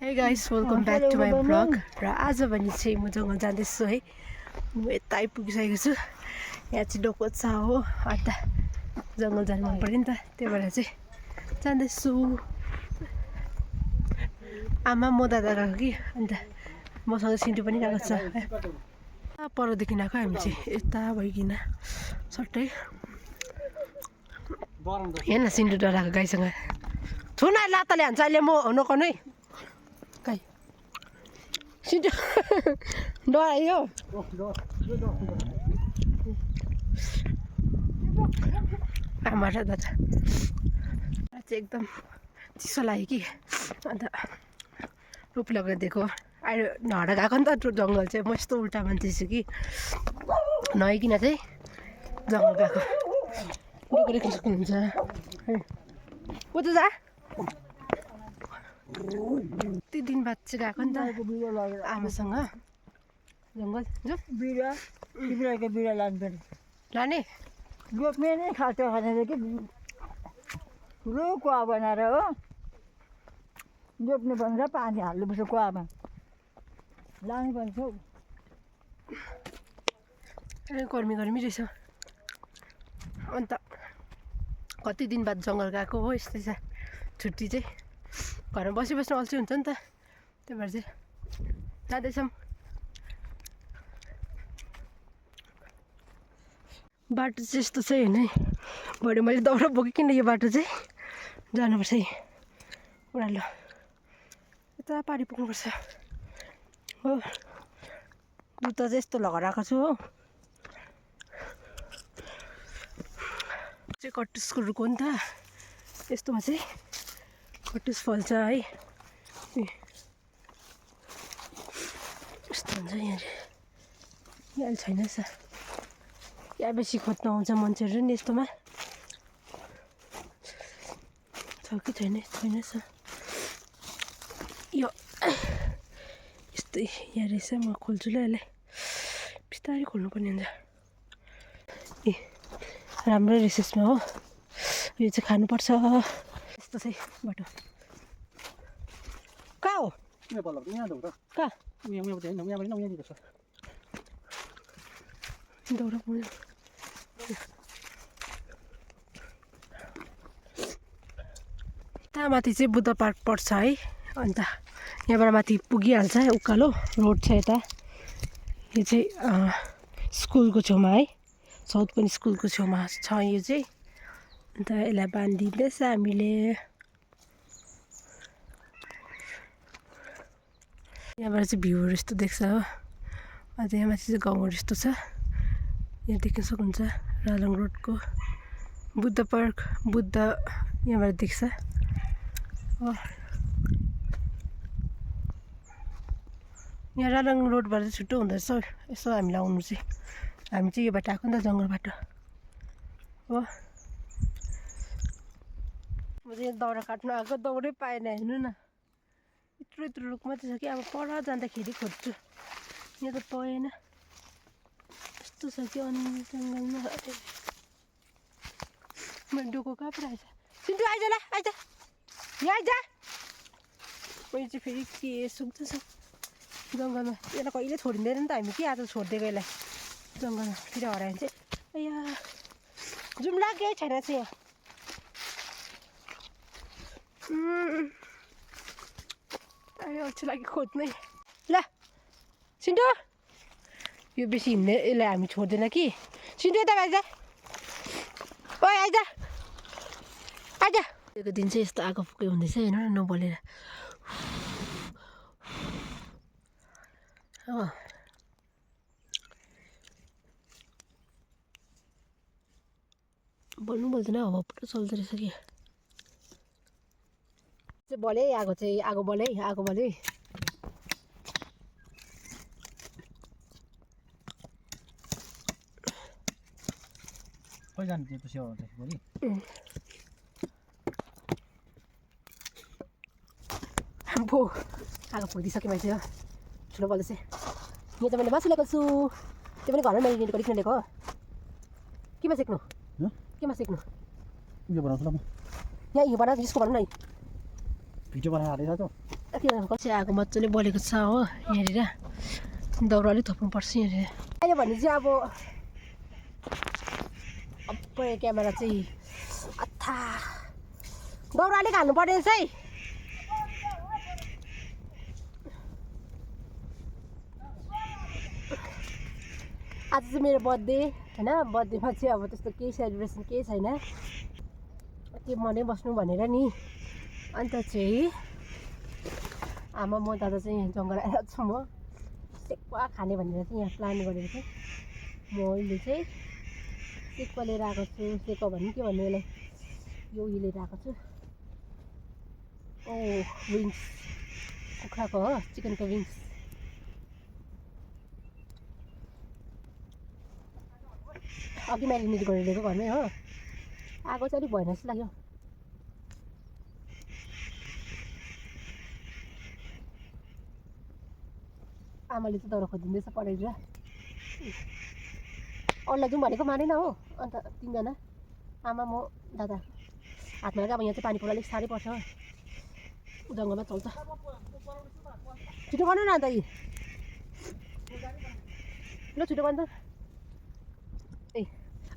Hey guys, welcome back to my vlog. र आज भने चाहिँ म जङ्गल जाँदैछु है। म यता आइपुगिसकेको छु। यहाँ चाहिँ डोको छ हो। अन्त जङ्गल जानु मन पर्यो नि त, त्यही भएर चाहिँ जाँदैछु। आमा म दादा गएको कि, अन्त मसँग सिन्टु पनि गएको छ। परदेखि आएको हामी चाहिँ यता भइकन सट्टै हेर्न सिन्टु डराएको गाईसँग। छुन लाताले हान्छ अहिले म नकर्नु है गाई। सिन्टु डरायो। आमा र दादा चाहिँ एकदम चिसो लाग्यो कि, अन्त टोपी लगाइदिएको। अहिले नहरा गएको नि त जङ्गल चाहिँ। म यस्तो उल्टा मान्छे छु कि नआइकन चाहिँ जङ्गल गएको। डोकोले खिच्नुहुन्छ उता जा। यति दिन बाद चाहिँ गएको नि त आमासँग जङ्गल। बिरुवाको बिरुवा लानुपर्ने लाने रोप्ने नै खाल्टो खानेर कि ठुलो कुवा बनाएर हो रोप्नु पर्छ। पानी हाल्नुपर्छ कुवामा लानुपर्छ हौ। गर्मी गर्मी रहेछ। अन्त कति दिन बाद जङ्गल गएको हो। यस्तै छ छुट्टी चाहिँ। घरमा बसी बस्नु अल्छी हुन्छ नि त, त्यही भएर चाहिँ जाँदैछौँ। बाटो चाहिँ यस्तो चाहिँ होइन है। भरे मैले दाउरा बोकिकन यो बाटो चाहिँ जानुपर्छ है। ओह्रालो यता पारि पुग्नुपर्छ हो। जुत्ता चाहिँ यस्तो लगाएर आएको छु हो। चाहिँ कटुसको रुख हो नि त, यस्तोमा चाहिँ कटुस फल्छ है। यस्तो हुन्छ यहाँ अहिले छैन छ। यहाँ बेसी खोज्न आउँछ मान्छेहरू नि यस्तोमा। छ कि छैन छ यो यस्तै यहाँ रहेछ। म खोल्छु ल यसलाई, बिस्तारै खोल्नुपर्ने हुन्छ। ए राम्रो रहेछ यसमा हो। यो चाहिँ खानुपर्छ। यस्तो चाहिँ बाटो कहाँ हो? कहाँ दौरा पुग्यो। त्यहाँ माथि चाहिँ बुद्ध पार्क पर्छ है। अन्त यहाँबाट माथि पुगिहाल्छ उकालो रोड छ यता। यो चाहिँ स्कुलको छेउमा है, साउथ पोइन्ट स्कुलको छेउमा छ यो चाहिँ। अन्त यसलाई बाँधिँदैछ हामीले। यहाँबाट चाहिँ भ्यूहरू यस्तो देख्छ हो। अन्त यहाँ माथि चाहिँ गाउँहरू यस्तो छ, यहाँ देख्न सक्नुहुन्छ। रालङ रोडको बुद्ध पार्क, बुद्ध यहाँबाट देख्छ हो। यहाँ रालङ रोडबाट चाहिँ छुट्टो हुँदो रहेछ यसो हामीलाई आउनु चाहिँ। हामी चाहिँ यो बाटो आएको नि त जङ्गल बाटो हो। म चाहिँ दाउरा काट्नु आएको, दाउरै पाएन। हेर्नु न यत्रो यत्रो रुख मात्रै छ कि। अब पर जाँदाखेरि खोज्छु, यहाँ त पाएन। यस्तो छ कि अनि जङ्गलमा। मैले डोको कहाँ पो आएछ। सिन्टु आइज ल, आइज यहाँ आइज। मैले चाहिँ फेरि के सुक्दैछ जङ्गलमा। यसलाई कहिले छोडिँदैन नि त हामी कि आज छोडिदिएको यसलाई जङ्गलमा। फेरि हरायो भने चाहिँ अया जुम्ला केही छैन चाहिँ यहाँ। अहिले अल्छी लाग्यो खोज्नै। ल सिन्टु यो बेसी हिँड्ने यसलाई हामी छोड्दैन कि। सिन्टु यता आइज, ओइ आइज आइज। त्यो दिन चाहिँ यस्तो आगो फुकै हुँदैछ हेर्नु न नबोलेर हो। बोल्नु बोल्दैन, हावा पुरा चल्दो रहेछ कि। चाहिँ बले आगो चाहिँ आगो बले आगो बले। खोइ जानु त्यो सेवा हुन्छ भोलि। आम्बो आगो फुकिदिइसकेँ मैले चाहिँ ठुलो बल्दैछ। यहाँ चाहिँ मैले मासु ल्याएको छु, त्यो पनि घरमा मैले गरिकन ल्याएको हो। केमा सेक्नु? केमा सेक्नु? यो बनाउँछु ल म। यहाँ यो बना जिसको भन्नु न भिडियो बनाएर हालेर त कति आगो मजाले बलेको छ हो यहाँनिर दाउरा अलिक थप्नुपर्छ यहाँनिर अहिले भने चाहिँ अब क्यामेरा चाहिँ अथा दाउरा अलिक हाल्नु पर्ने रहेछ है आज चाहिँ मेरो बर्थडे होइन बर्थडेमा चाहिँ अब त्यस्तो केही सेलिब्रेसन केही छैन के मनै बस्नु भनेर नि अन्त चाहिँ आमा म दादा चाहिँ यहाँ जङ्गल आइरहेको छु म सेकुवा खाने भनेर चाहिँ यहाँ प्लान गरेको थिएँ म अहिले चाहिँ सेकुवा लिएर आएको छु सेकुवा भन्नु के भन्नु यसलाई यो उयो लिएर आएको छु ओ विङ्स कुखुराको हो चिकनको विङ्स अघि म्यारिनेट गरेर लिएको घरमै हो आगो चाहिँ अलिक भएन जस्तो लाग्यो आमाले चाहिँ दाउरा खोजिदिँदैछ पढाइदिएर अरूलाई जाउँ भनेको मानेन हो अन्त तिनजना आमा म दादा हातमा अब यहाँ चाहिँ पानी पर्न अलिक साह्रै पर्छ जङ्गलमा चल्छ छिटो गर्नु न अन्त यी ल छिटो गर्नु त ए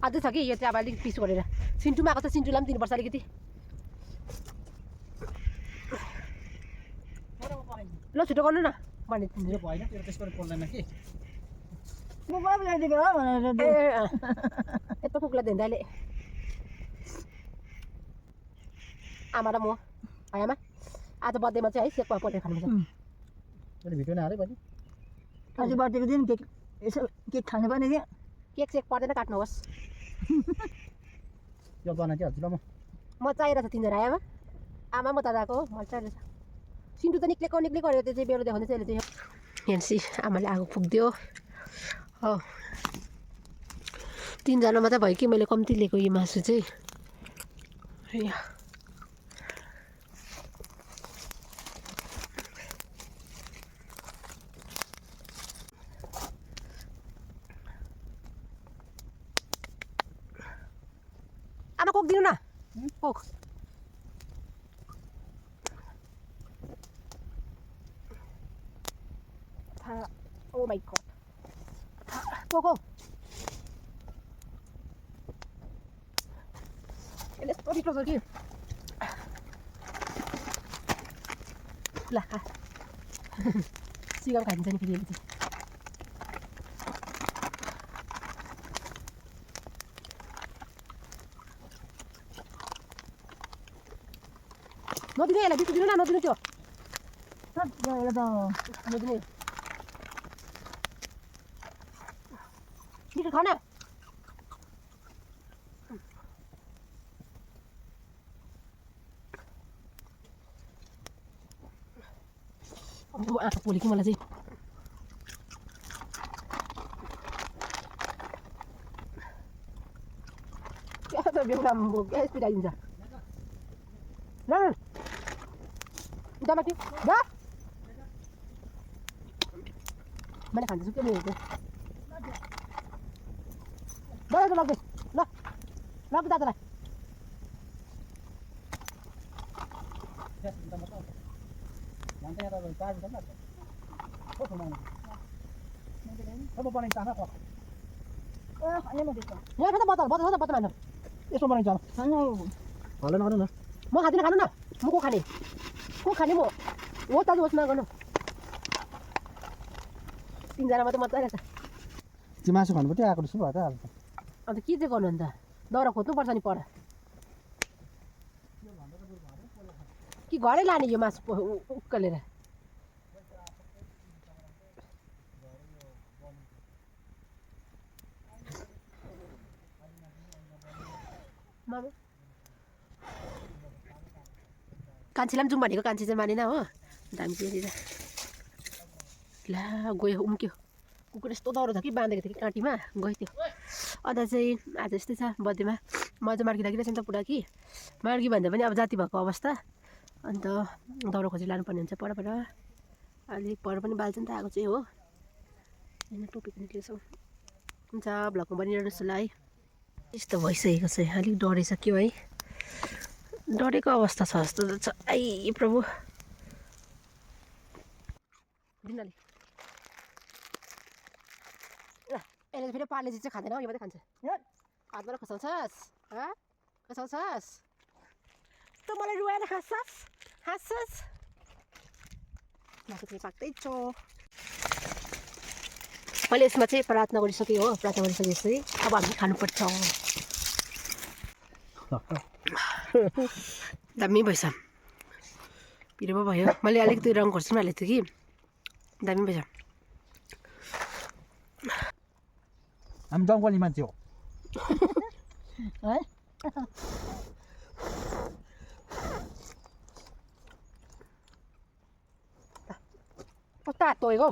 अझै छ कि यो चाहिँ अब अलिक पिस गरेर सिन्टुमा आएको छ सिन्टुलाई पनि दिनुपर्छ अलिकति ल छिटो गर्नु न भने भएन त्यो त्यसबाट पर्दैन कि म बाबु ल्याइदिएको हो भनेर ए यत्रो कुकुरलाई दिँदा अहिले आमा र म है आमा आज बर्थडेमा चाहिँ है सेकुवा परेर खानुपर्छ मैले भिडियो नहालेँ भने आज बर्थडेको दिन केक यसो केक खानु पर्ने थियो केक सेक पर्दैन काट्नुहोस् यो बनाइदिइहाल्छु ल म चाहिरहेको छ तिनजना आमा आमा म दादाको हो मलाई चाहिरहेको छ सिन्टु त निक्लेको अरे त्यो चाहिँ बेरो देखाउँदै चाहिँ अहिले चाहिँ हेर्नुहोस् आमाले आगो फुक्दियो हो तिनजना मात्रै भयो कि मैले कम्ती लिएको यो मासु चाहिँ यहाँ आमा कोक दिनु न Coke Oh my god. Go. Let's put it closer here. Lah. Sigang kain sa ni video ni. No dinero, la dito dinero, no dinero. No dinero. ठीक है खाना आँखा पोल्यो कि मलाई चाहिँ क्या त बेहुला क्या स्पिड आइदिन्छ ल दमाथि दा मैले खाँदैछु के मेरो लग्दै लग्दै दादालाई यसो बनाइन्छ हल्ला नगर्नु न म खाँदिनँ खानु न म को खाने म हो त होस् नगर्नु तिनजना मात्रै मजा आइरहेछ त्यो मासु खानुपर्थ्यो आएको जस्तो भयो त अब अन्त के चाहिँ गर्नु अन्त दाउरा खोज्नुपर्छ नि पर कि घरै लाने यो मासु उक्कलेर कान्छीलाई पनि जाउँ भनेको कान्छी चाहिँ मानेन हो दामी चाहिँ ला गयो उम्क्यो कुकुर यस्तो दाउरा छ कि बाँधेको थियो कि काँटीमा गयो त्यो अन्त चाहिँ आज यस्तै छ बर्थडेमा म चाहिँ मार्गी लागिरहेछ नि त पुरा कि मार्गी भन्दा पनि अब जाति भएको अवस्था अन्त दाउरा खोजेर लानुपर्ने हुन्छ पर अलिक पर पनि बाल्छ नि त आएको चाहिँ हो होइन टोपी पनि निक्लेछ हुन्छ भ्लगमा बनिरहनुहोस् होला है यस्तो भइसकेको छ अलिक डराइसक्यो है डरेको अवस्था छ जस्तो छ आई प्रभु दिनाले यसले फेरि पार्ले चाहिँ खाँदैन यो मात्रै खान्छ हातबाट खसाउँछस् खसाउँछस् त मलाई रुवाएर हाँस्छस् मासु चाहिँ पाक्दै छ मैले यसमा चाहिँ प्रार्थना गरिसकेँ हो प्रार्थना गरिसकेपछि अब हामी खानुपर्छ दामी भएछ पिरो पो भयो मैले अलिकति रङ खोर्सानी हालेको थिएँ कि दामी भएछ हामी जङ्गली मान्छे हो है कता हात टोकेको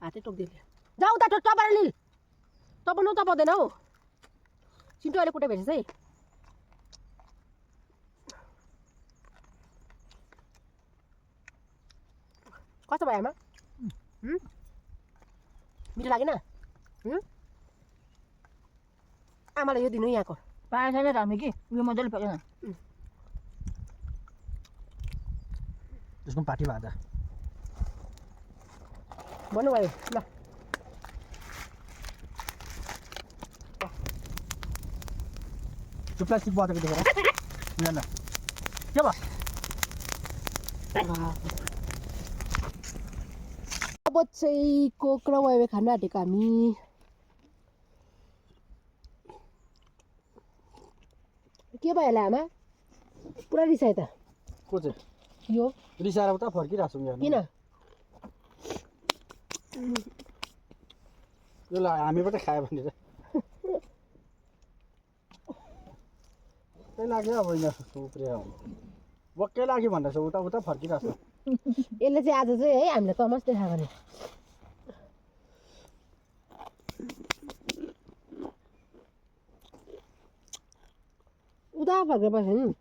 हातै टोक्दियो जाऊ त टपाएर लिल टपाउनु टपाउँदैन हौ चिन्टु अहिले कुटे भेटेछ है कस्तो भयो आमा मिठो लागेन आमालाई यो दिनु यहाँको पाएको छैन त हामी कि यो मजाले पाकेन त्यसको पार्टी भाजा भन्नुभयो ल त्यो प्लास्टिक बजेको देखेर ल के भयो अब चाहिँ कोक र वाइवे खानु आँटेको हामी के भयो होला आमा पुरा रिसायो त को चाहिँ यो रिसाएर उता फर्किरहेको छौँ यहाँ किन यो ल हामीबाट खायो भनेर त्यही लाग्यो अब यिनीहरू उफ्रिएर वक्कै लाग्यो भनेर छ उता उता फर्किरहेको छ यसले चाहिँ आज चाहिँ है हामीलाई तमास देखायो भने उता फर्केर बस्यो नि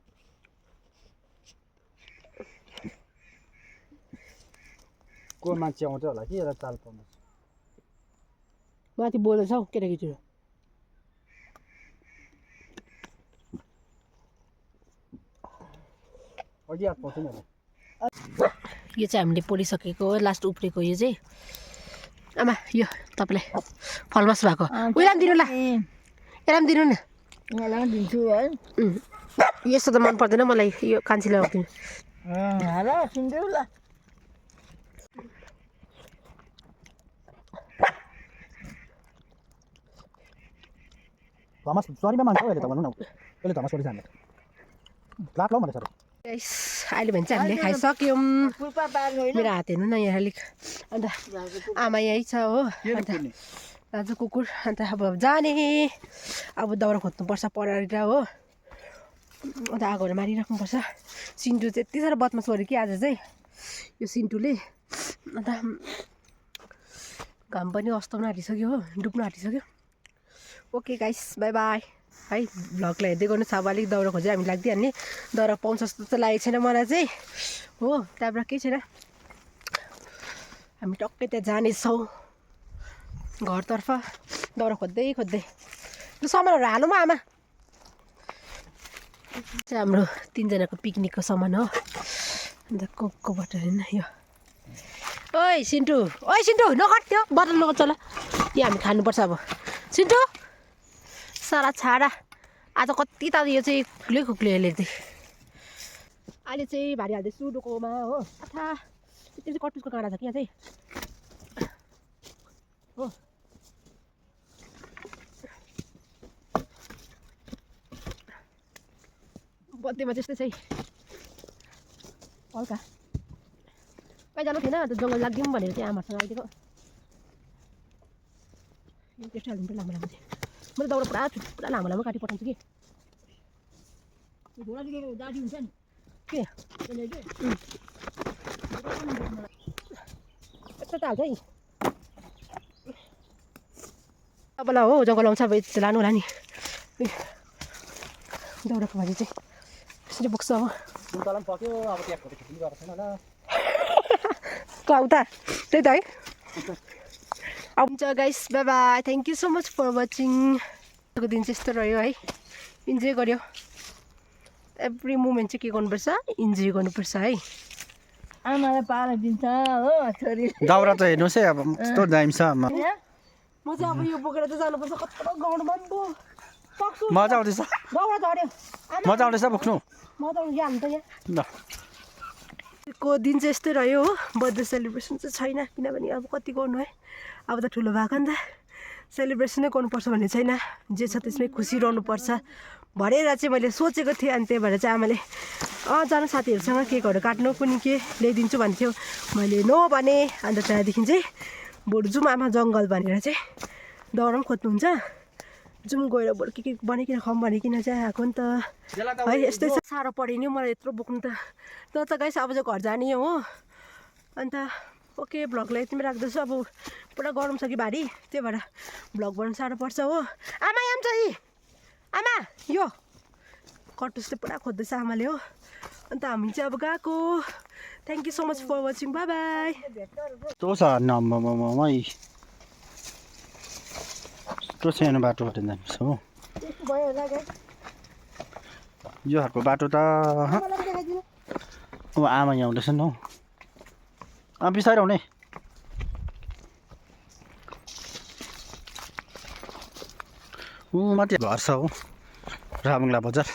को मान्छे आउँछ होला कि यसलाई चाल पाउनु माथि बोल्दैछ हौ केटाकेटीहरू अघि याद पाउँछ नि यो चाहिँ हामीले पोलिसकेको लास्ट उब्रेको यो चाहिँ आमा यो तपाईँलाई फलमास भएको उयो दिनु ल यसलाई दिनु न यहाँलाई दिन्छु है यस्तो त मन पर्दैन मलाई यो कान्छी लगाउँदिनु हाल सिन्धु ल थमस सरीमा मान्छ अहिले त भनौँ न अहिले थमस सरी जान्छ लाट लाउँ भनेर गाइस अहिले भने चाहिँ हामीले खाइसक्यौँ पुल्पा पार्नु होइन मेरो हात हेर्नु न यहाँ अलिक अन्त आमा यहीँ छ हो अन्त दाजु कुकुर अन्त अब जाने अब दाउरा खोज्नुपर्छ पढेर हो अन्त आगोहरू मारिराख्नुपर्छ सिन्टु चाहिँ यति साह्रो बदमास गर्यो कि आज चाहिँ यो सिन्टुले अन्त घाम पनि अस्ताउन आँटिसक्यो हो डुब्नु आँटिसक्यो ओके गाइस बाई बाई है भ्लगलाई हेर्दै गर्नुहोस् अब अलिक दाउरा खोजेर हामी लाग्दिहाल्ने दाउरा पाउँछ जस्तो त लागेको छैन मलाई चाहिँ हो त्यहाँबाट केही छैन हामी टक्कै त्यहाँ जानेछौँ घरतर्फ दाउरा खोज्दै त्यो सामानहरू हालौँ आमा चाहिँ हाम्रो तिनजनाको पिकनिकको सामान हो अन्त कोकको बटल होइन यो ओइ सिन्टु नकाट त्यो बटल नकाट्छ ल त्यो हामी खानुपर्छ अब सिन्टु सारा छाडा आज कति त यो चाहिँ खुक्ले हेर्दै अहिले चाहिँ भारी हाल्दैछु डोकोमा हो अथा त्यो चाहिँ कटुसको काँडा छ कि यहाँ चाहिँ हो बर्थडेमा त्यस्तै चाहिँ हल्का कहीँ जानु थिएन त्यो जङ्गल लाग्दिउँ भनेर चाहिँ आमासँग आइदिएको त्यस्तै हालिदिनु लामो लामो चाहिँ मैले दाउरा पुरा लामो काटी पठाउँछु कि दाडी हुन्छ नि के यस्तो त हाल्छ है तपाईँलाई हो जङ्गल आउँछ अब यति लानु होला नि दाउराको भाजी चाहिँ यसरी बोक्छ अब सुन्तला पनि पक्यो अब त्यहाँ फोटो खिच्नु गएको छैन होला उता त्यही त है हुन्छ guys bye bye thank you so much for watching आजको दिन चाहिँ यस्तो रह्यो है इन्जोय गर्यो एभ्री मोमेन्ट चाहिँ के गर्नुपर्छ इन्जोय गर्नुपर्छ है आमालाई पारा दिन्छ हो छोरी दाउरा त हेर्नुहोस् है अब कस्तो दामी छ म चाहिँ अब यो बोकेर चाहिँ जानुपर्छ कत्रो गाउँमा सक्छु मजा आउँदैछ दाउरा झऱ्यो मजा आउँदैछ बोक्नु मजा आउँछ हामी त यहाँ ल को दिन चाहिँ यस्तै रह्यो हो बर्थडे सेलिब्रेसन चाहिँ छैन किनभने अब कति गर्नु है अब त ठुलो भएको नि त सेलिब्रेसनै गर्नुपर्छ भन्ने छैन जे छ त्यसमै खुसी रहनुपर्छ भनेर चाहिँ मैले सोचेको थिएँ अनि त्यही भएर चाहिँ आमाले जानु साथीहरूसँग केकहरू काट्नु कुनै के ल्याइदिन्छु भन्थ्यो मैले नो भने अन्त त्यहाँदेखि चाहिँ बरु जाउँ आमा जङ्गल भनेर चाहिँ दाउरा पनि खोज्नुहुन्छ जाउँ गएर बरु के बनाइकन खाऊँ भनिकन चाहिँ आएको नि त है यस्तै छ साह्रो पऱ्यो नि मलाई यत्रो बोक्नु त गाइस अब चाहिँ घर जाने हो अन्त ओके भ्लगलाई यतिमै राख्दैछु अब पुरा गरम छ कि भारी त्यही भएर भ्लग बनाउनु साह्रो पर्छ हो आमा यहाँ छ यी आमा यो कटुस चाहिँ पुरा खोज्दैछ आमाले हो अन्त हामी चाहिँ अब गएको thank you so much for watching bye bye कस्तो छ नम्मै कस्तो सानो बाटो भएर जानुपर्छ हो भयो होला यो खालको बाटो त अब आमा यहाँ आउँदैछन् हौ बिस्तारै आउने ऊ माथि घर छ हो रामङ्गला बजार